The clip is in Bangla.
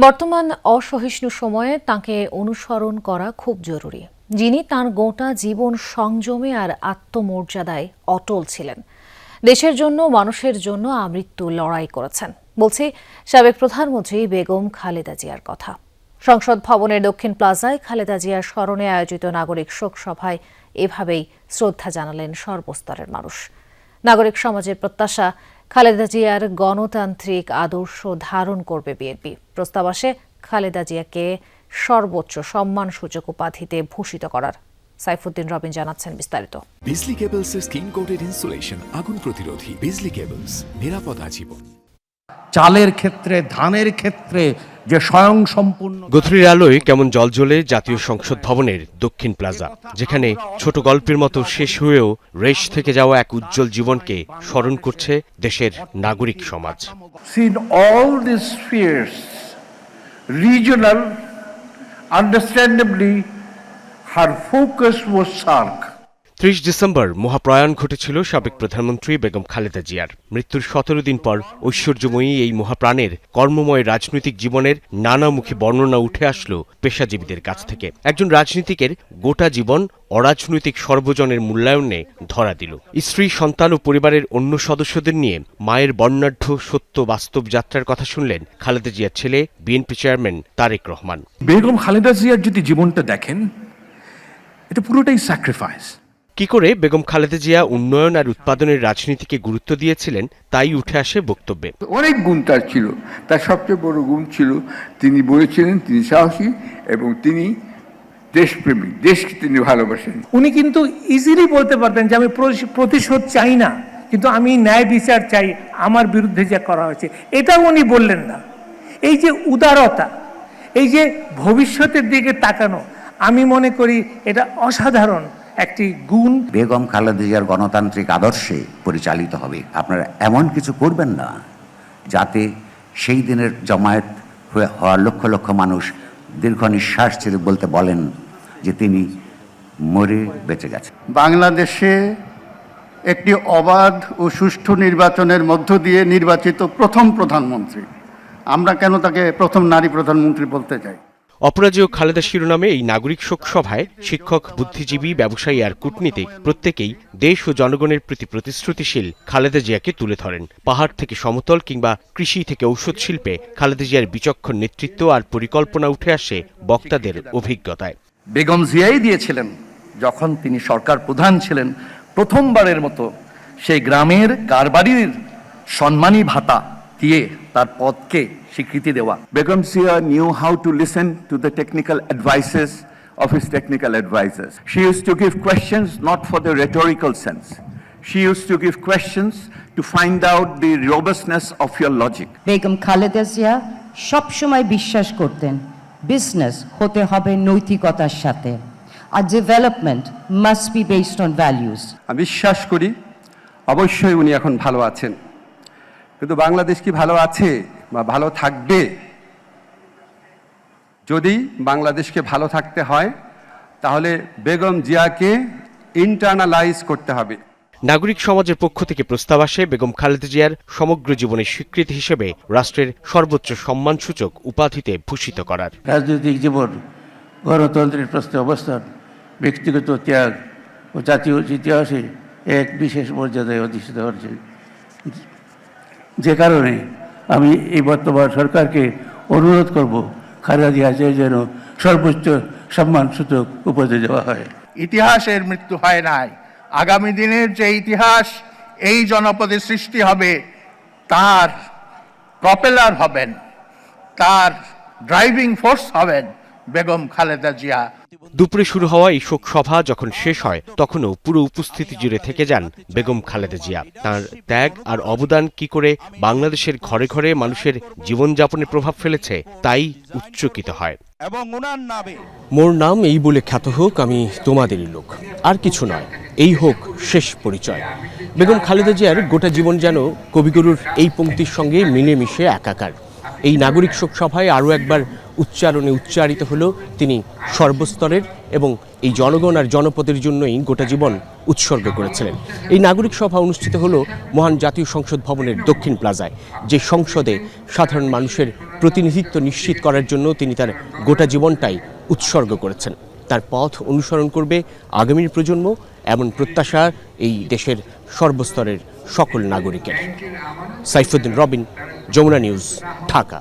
বর্তমান অসহিষ্ণু সময়ে তাকে অনুসরণ করা খুব জরুরি, যিনি তাঁর গোটা জীবন সংযমে আর আত্মমর্যাদায় অটল ছিলেন। দেশের জন্য, মানুষের জন্য আমৃত্যু লড়াই করেছেন। বলছি সাবেক প্রধানমন্ত্রী বেগম খালেদা জিয়ার কথা। সংসদ ভবনের দক্ষিণ প্লাজায় খালেদা জিয়ার স্মরণে আয়োজিত নাগরিক শোক সভায় এভাবেই শ্রদ্ধা জানালেন সর্বস্তরের মানুষ। নাগরিক সমাজের প্রত্যাশা, খালেদা জিয়ার গণতান্ত্রিক আদর্শ ধারণ করবে বিএনপি। প্রস্তাব আসে খালেদা জিয়াকে সর্বোচ্চ সম্মানসূচক উপাধিতে ভূষিত করার। সাইফুদ্দিন রবিন জানাচ্ছেন বিস্তারিত। বিজলি কেবলস এর স্কিন কোটেড ইনসুলেশন আগুন প্রতিরোধী। বিজলি কেবলস, নিরাপদ আজীবন। চালের ক্ষেত্রে, ধানের ক্ষেত্রে যে স্বয়ংসম্পূর্ণ। গধূলির আলোয় কেমন জ্বলজ্বলে জাতীয় সংসদ ভবনের দক্ষিণ প্লাজা, যেখানে ছোট গল্পের মতো শেষ হয়েও রেশ থেকে যাওয়া এক উজ্জ্বল জীবনকে স্মরণ করছে দেশের নাগরিক সমাজ। In all these spheres, regional, understandably, her focus was sharp. ৩০ December মহাপ্রয়াণ ঘটেছিল সাবেক প্রধানমন্ত্রী বেগম খালেদা জিয়ার। মৃত্যুর ১৭ দিন পর ঐশ্বর্যময়ী এই মহাপ্রাণের কর্মময় রাজনৈতিক জীবনের নানামুখী বর্ণনা উঠে আসলো পেশাজীবীদের কাছ থেকে। একজন রাজনীতিকের গোটা জীবন অরাজনৈতিক সর্বজনের মূল্যায়নে ধরা দিল। স্ত্রী, সন্তান ও পরিবারের অন্য সদস্যদের নিয়ে মায়ের বর্ণাঢ্য সত্য বাস্তব যাত্রার কথা শুনলেন খালেদা জিয়ার ছেলে, বিএনপি চেয়ারম্যান তারেক রহমান। বেগম খালেদা জিয়ার যদি জীবনটা দেখেন, এটা পুরোটাই স্যাক্রিফাইস। কি করে বেগম খালেদা জিয়া উন্নয়ন আর উৎপাদনের রাজনীতিকে গুরুত্ব দিয়েছিলেন তাই উঠে আসে বক্তব্যে। অনেক গুণ তার ছিল, তার সবচেয়ে বড় গুণ ছিল তিনি বলেছিলেন তিনি সাহসী এবং তিনি দেশপ্রেমিক, দেশকে তিনি ভালোবাসেন। উনি কিন্তু ইজিলি বলতে পারতেন যে আমি প্রতিশোধ চাই না, কিন্তু আমি ন্যায় বিচার চাই আমার বিরুদ্ধে যা করা হয়েছে। এটাও উনি বললেন না। এই যে উদারতা, এই যে ভবিষ্যতের দিকে তাকানো, আমি মনে করি এটা অসাধারণ একটি গুণ। বেগম খালেদা জিয়ার গণতান্ত্রিক আদর্শে পরিচালিত হবে। আপনারা এমন কিছু করবেন না যাতে সেই দিনের জমায়েত হওয়া লক্ষ লক্ষ মানুষ দীর্ঘ নিঃশ্বাস ছেড়ে বলতে বলেন যে তিনি মরে বেঁচে গেছেন। বাংলাদেশে একটি অবাধ ও সুষ্ঠু নির্বাচনের মধ্য দিয়ে নির্বাচিত প্রথম প্রধানমন্ত্রী। আমরা কেন তাকে প্রথম নারী প্রধানমন্ত্রী বলতে চাই? অপরাজেয় খালেদা শিরোনামে এই নাগরিক শোক সভায় শিক্ষক, বুদ্ধিজীবী, ব্যবসায়ী আর কূটনীতিক প্রত্যেকেই দেশ ও জনগণের প্রতি প্রতিশ্রুতিশীল খালেদা জিয়াকে তুলে ধরেন। পাহাড় থেকে সমতল কিংবা কৃষি থেকে ঔষধ শিল্পে খালেদা জিয়ার বিচক্ষণ নেতৃত্ব আর পরিকল্পনা উঠে আসে বক্তাদের অভিজ্ঞতায়। বেগম জিয়াই দিয়েছিলেন যখন তিনি সরকার প্রধান ছিলেন, প্রথমবারের মতো সেই গ্রামের কারবারির সম্মানী ভাতা দিয়ে তার পদকে স্বীকৃতি দেওয়া। Begum Zia knew how to listen to the technical advices of his technical advisors. She used to give questions not for the rhetorical sense. She used to give questions to find out the robustness of your logic. Begum Khaleda Zia সবসময় বিশ্বাস করতেন বিজনেস হতে হবে নৈতিকতার সাথে, আর development must be based on values. আমি বিশ্বাস করি অবশ্যই উনি এখন ভালো আছেন, কিন্তু বাংলাদেশ কি ভালো আছে বা ভালো থাকবে? যদি বাংলাদেশকে ভালো থাকতে হয় তাহলে বেগম জিয়াকে ইন্টারনালাইজ করতে হবে। নাগরিক সমাজের পক্ষ থেকে প্রস্তাব আসে বেগম খালেদা জিয়ার সমগ্র জীবনের স্বীকৃতি হিসেবে রাষ্ট্রের সর্বোচ্চ সম্মানসূচক উপাধিতে ভূষিত করার। রাজনৈতিক জীবন, গণতন্ত্রের প্রশ্নে অবস্থান, ব্যক্তিগত ত্যাগ ও জাতীয় ইতিহাসে এক বিশেষ মর্যাদায় অধিষ্ঠিত হচ্ছে। যে কারণে আমি এই বর্তমান সরকারকে অনুরোধ করব খালেদা জিয়াকে যেন সর্বোচ্চ সম্মানসূচক উপাধি দেওয়া হয়। ইতিহাসের মৃত্যু হয় নাই। আগামী দিনের যে ইতিহাস এই জনপদে সৃষ্টি হবে, তার প্রপেলার হবেন, তার ড্রাইভিং ফোর্স হবেন বেগম খালেদা জিয়া। দুপুরে শুরু হওয়া এই শোক সভা যখন শেষ হয় তখনও পুরো উপস্থিতি জুড়ে থেকে যান বেগম খালেদা জিয়া। তাঁর ত্যাগ আর অবদান কি করে বাংলাদেশের ঘরে ঘরে মানুষের জীবনযাপনে প্রভাব ফেলেছে তাই উচ্চকিত হয়। মোর নাম এই বলে খ্যাত হোক আমি তোমাদেরই লোক, আর কিছু নয়, এই হোক শেষ পরিচয়। বেগম খালেদা জিয়ার গোটা জীবন যেন কবিগুরুর এই পংক্তির সঙ্গে মিলেমিশে একাকার। এই নাগরিক শোক সভায় আরও একবার উচ্চারিত হলো তিনি সর্বস্তরের এবং এই জনগণ আর জনপদের জন্যই গোটা জীবন উৎসর্গ করেছিলেন। এই নাগরিক সভা অনুষ্ঠিত হলো মহান জাতীয় সংসদ ভবনের দক্ষিণ প্লাজায়, যে সংসদে সাধারণ মানুষের প্রতিনিধিত্ব নিশ্চিত করার জন্য তিনি তার গোটা জীবনটাই উৎসর্গ করেছেন। তার পথ অনুসরণ করবে আগামীর প্রজন্ম, এমন প্রত্যাশা এই দেশের সর্বস্তরের সকল নাগরিকের। সাইফুদ্দিন রবিন, যমুনা নিউজ, ঢাকা।